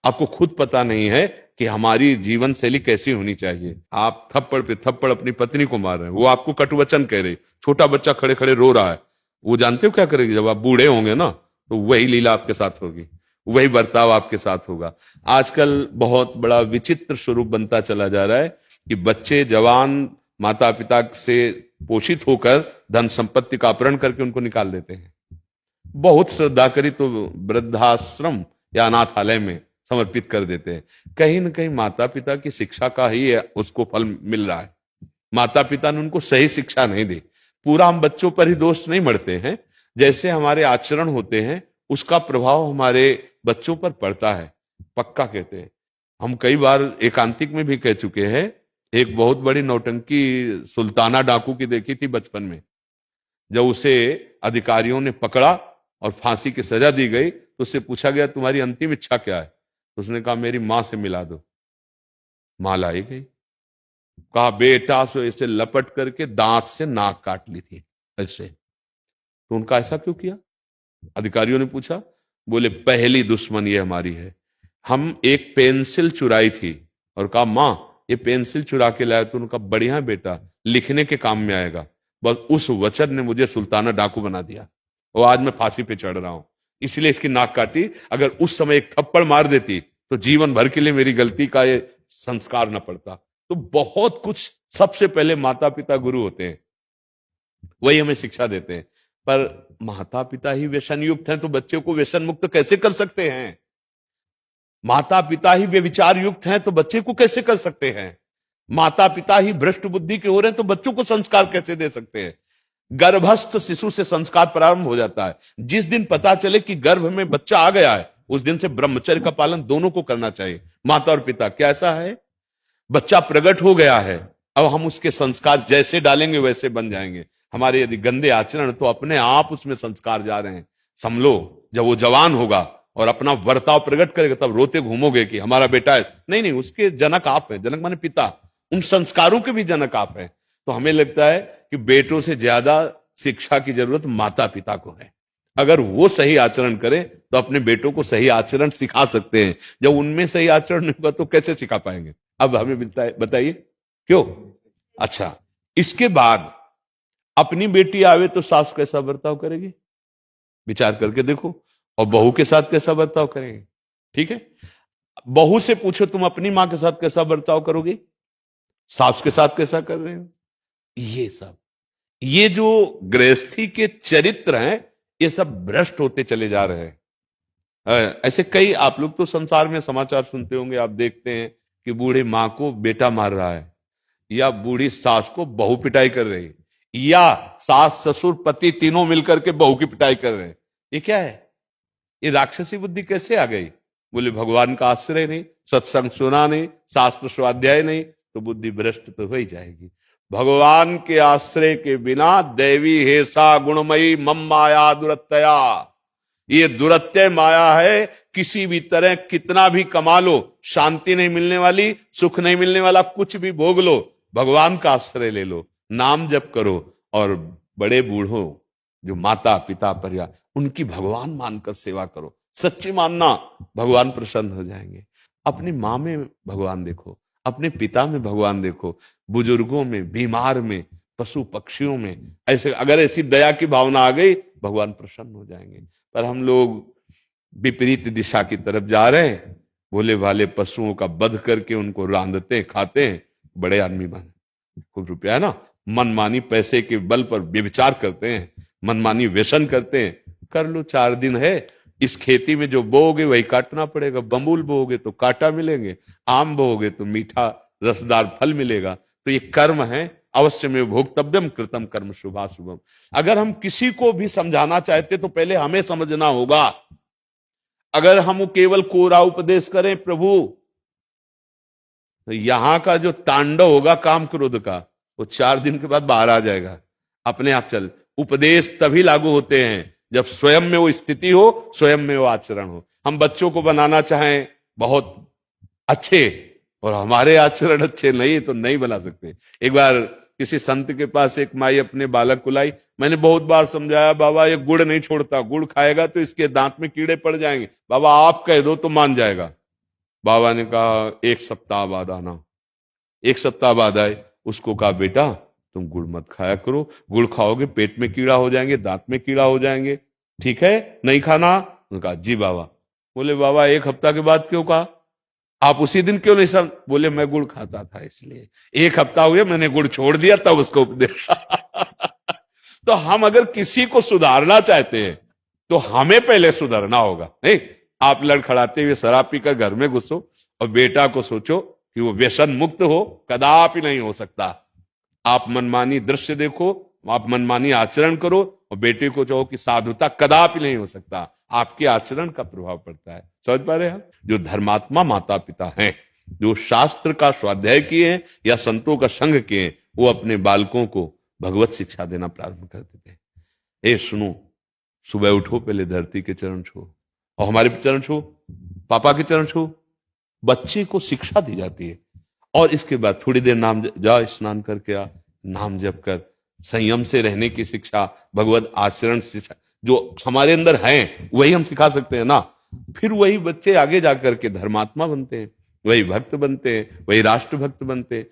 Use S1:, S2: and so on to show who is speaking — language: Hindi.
S1: आपको खुद पता नहीं है कि हमारी जीवन शैली कैसी होनी चाहिए। आप थप्पड़ पे थप्पड़ अपनी पत्नी को मार रहे हैं, वो आपको कटुवचन कह रही, छोटा बच्चा खड़े खड़े रो रहा है, वो जानते हो क्या करेगी? जब आप बूढ़े होंगे ना, तो वही लीला आपके साथ होगी, वही बर्ताव आपके साथ होगा। आजकल बहुत बड़ा विचित्र स्वरूप बनता चला जा रहा है कि बच्चे जवान माता पिता से पोषित होकर धन संपत्ति का अपहरण करके उनको निकाल देते हैं। बहुत श्रद्धा करी तो वृद्धाश्रम या अनाथालय में समर्पित कर देते हैं। कहीं ना कहीं माता पिता की शिक्षा का ही उसको फल मिल रहा है। माता पिता ने उनको सही शिक्षा नहीं दी। पूरा हम बच्चों पर ही दोष नहीं मढ़ते हैं, जैसे हमारे आचरण होते हैं उसका प्रभाव हमारे बच्चों पर पड़ता है, पक्का कहते हैं। हम कई बार एकांतिक में भी कह चुके हैं। एक बहुत बड़ी नौटंकी सुल्ताना डाकू की देखी थी बचपन में। जब उसे अधिकारियों ने पकड़ा और फांसी की सजा दी गई तो उससे पूछा गया तुम्हारी अंतिम इच्छा क्या है? तो उसने कहा मेरी मां से मिला दो। मां लाई गई। कहा बेटा, सो इसे लपट करके दांत से नाक काट ली थी ऐसे। तो उनका ऐसा क्यों किया? अधिकारियों ने पूछा। बोले पहली दुश्मन ये हमारी है। हम एक पेंसिल चुराई थी और कहा मां ये पेंसिल चुरा के लाया। तो उनका बढ़िया बेटा, लिखने के काम में आएगा। बस उस वचन ने मुझे सुल्ताना डाकू बना दिया और आज मैं फांसी पे चढ़ रहा हूं, इसलिए इसकी नाक काटी। अगर उस समय एक थप्पड़ मार देती तो जीवन भर के लिए मेरी गलती का ये संस्कार न पड़ता। तो बहुत कुछ, सबसे पहले माता पिता गुरु होते हैं, वही हमें शिक्षा देते हैं। पर माता पिता ही व्यसन युक्त हैं तो बच्चे को व्यसन मुक्त कैसे कर सकते हैं? माता पिता ही व्यभिचार युक्त हैं तो बच्चे को कैसे कर सकते हैं? माता पिता ही भ्रष्ट बुद्धि के हो रहे हैं तो बच्चों को संस्कार कैसे दे सकते हैं? गर्भस्थ शिशु से संस्कार प्रारंभ हो जाता है। जिस दिन पता चले कि गर्भ में बच्चा आ गया है, उस दिन से ब्रह्मचर्य का पालन दोनों को करना चाहिए, माता और पिता। क्या ऐसा है? बच्चा प्रकट हो गया है, अब हम उसके संस्कार जैसे डालेंगे वैसे बन जाएंगे। हमारे यदि गंदे आचरण तो अपने आप उसमें संस्कार जा रहे हैं। समझो जब वो जवान होगा और अपना वर्ताव प्रकट करेगा तब रोते घूमोगे कि हमारा बेटा है। नहीं नहीं, उसके जनक आप हैं। जनक माने पिता, उन संस्कारों के भी जनक आप हैं। तो हमें लगता है कि बेटों से ज्यादा शिक्षा की जरूरत माता पिता को है। अगर वो सही आचरण करें तो अपने बेटों को सही आचरण सिखा सकते हैं। जब उनमें सही आचरण नहीं होगा तो कैसे सिखा पाएंगे? अब हमें बताइए क्यों? अच्छा, इसके बाद अपनी बेटी आवे तो सास कैसा बर्ताव करेगी, विचार करके देखो। और बहू के साथ कैसा बर्ताव करेंगे? ठीक है, बहू से पूछो तुम अपनी मां के साथ कैसा बर्ताव करोगे, सास के साथ कैसा कर रहे हो। ये जो गृहस्थी के चरित्र हैं ये सब भ्रष्ट होते चले जा रहे हैं। ऐसे कई, आप लोग तो संसार में समाचार सुनते होंगे, आप देखते हैं कि बूढ़े मां को बेटा मार रहा है, या बूढ़ी सास को बहू पिटाई कर रही है, या सास ससुर पति तीनों मिलकर के बहू की पिटाई कर रहे हैं। ये क्या है? ये राक्षसी बुद्धि कैसे आ गई? बोले भगवान का आश्रय नहीं, सत्संग सुना नहीं, शास्त्र स्वाध्याय नहीं, तो बुद्धि भ्रष्ट तो हो ही जाएगी। भगवान के आश्रय के बिना दैवी हेसा गुणमयी मम माया दुरत्यया, ये दुरत्यय माया है। किसी भी तरह कितना भी कमा लो, शांति नहीं मिलने वाली, सुख नहीं मिलने वाला, कुछ भी भोग लो, भगवान का आश्रय ले लो, नाम जप करो। और बड़े बूढ़ों जो माता पिता परिवार, उनकी भगवान मानकर सेवा करो। सच्ची मानना, भगवान प्रसन्न हो जाएंगे। अपनी मां में भगवान देखो, अपने पिता में भगवान देखो, बुजुर्गों में, बीमार में, पशु पक्षियों में। ऐसे अगर ऐसी दया की भावना आ गई, भगवान प्रसन्न हो जाएंगे। पर हम लोग विपरीत दिशा की तरफ जा रहे हैं। भोले भाले पशुओं का वध करके उनको रांधते खाते हैं, बड़े आदमी बन, खूब रुपया है ना, मनमानी पैसे के बल पर व्यभिचार करते हैं, मनमानी व्यसन करते हैं। कर लो, 4 दिन है, इस खेती में जो बोओगे वही काटना पड़ेगा। बम्बूल बोओगे तो कांटा मिलेंगे, आम बोओगे तो मीठा रसदार फल मिलेगा। तो ये कर्म है, अवश्य में भोक्तव्यम कृतम कर्म शुभाशुभम। अगर हम किसी को भी समझाना चाहते तो पहले हमें समझना होगा। अगर हम केवल कोरा उपदेश करें प्रभु, तो यहां का जो तांडव होगा काम क्रोध का, वो 4 दिन के बाद बाहर आ जाएगा अपने आप। चल, उपदेश तभी लागू होते हैं जब स्वयं में वो स्थिति हो, स्वयं में वो आचरण हो। हम बच्चों को बनाना चाहें बहुत अच्छे और हमारे आचरण अच्छे नहीं तो नहीं बना सकते। एक बार किसी संत के पास एक माई अपने बालक को लाई। मैंने बहुत बार समझाया, बाबा ये गुड़ नहीं छोड़ता, गुड़ खाएगा तो इसके दांत में कीड़े पड़ जाएंगे। बाबा आप कह दो तो मान जाएगा। बाबा ने कहा 1 सप्ताह बाद आना। 1 सप्ताह बाद आए, उसको कहा बेटा तुम गुड़ मत खाया करो, गुड़ खाओगे पेट में कीड़ा हो जाएंगे, दांत में कीड़ा हो जाएंगे, ठीक है नहीं खाना। उन्होंने कहा जी बाबा। बोले बाबा 1 हफ्ता के बाद क्यों कहा, आप उसी दिन क्यों नहीं सब। बोले मैं गुड़ खाता था इसलिए, 1 हफ्ता हुए मैंने गुड़ छोड़ दिया तब उसको उपदेश। तो हम अगर किसी को सुधारना चाहते हैं तो हमें पहले सुधरना होगा। नहीं, आप लड़खड़ाते हुए शराब पीकर घर में घुसो और बेटा को सोचो कि वो व्यसन मुक्त हो, कदापि नहीं हो सकता। आप मनमानी दृश्य देखो, आप मनमानी आचरण करो और बेटे को चाहो कि साधुता, कदापि नहीं हो सकता। आपके आचरण का प्रभाव पड़ता है। समझ पा रहे हैं आप? जो धर्मात्मा माता पिता हैं, जो शास्त्र का स्वाध्याय किए हैं या संतों का संग किए हैं, वो अपने बालकों को भगवत शिक्षा देना प्रारंभ कर देते हैं। ए सुनो, सुबह उठो पहले धरती के चरण छो और हमारे चरण छो, पापा के चरण छो। बच्चे को शिक्षा दी जाती है और इसके बाद थोड़ी देर नाम जा, स्नान करके आ, नाम जप कर, संयम से रहने की शिक्षा, भगवत आचरण शिक्षा जो हमारे अंदर है वही हम सिखा सकते हैं ना। फिर वही बच्चे आगे जाकर के धर्मात्मा बनते हैं, वही भक्त बनते हैं, वही राष्ट्र भक्त बनते हैं।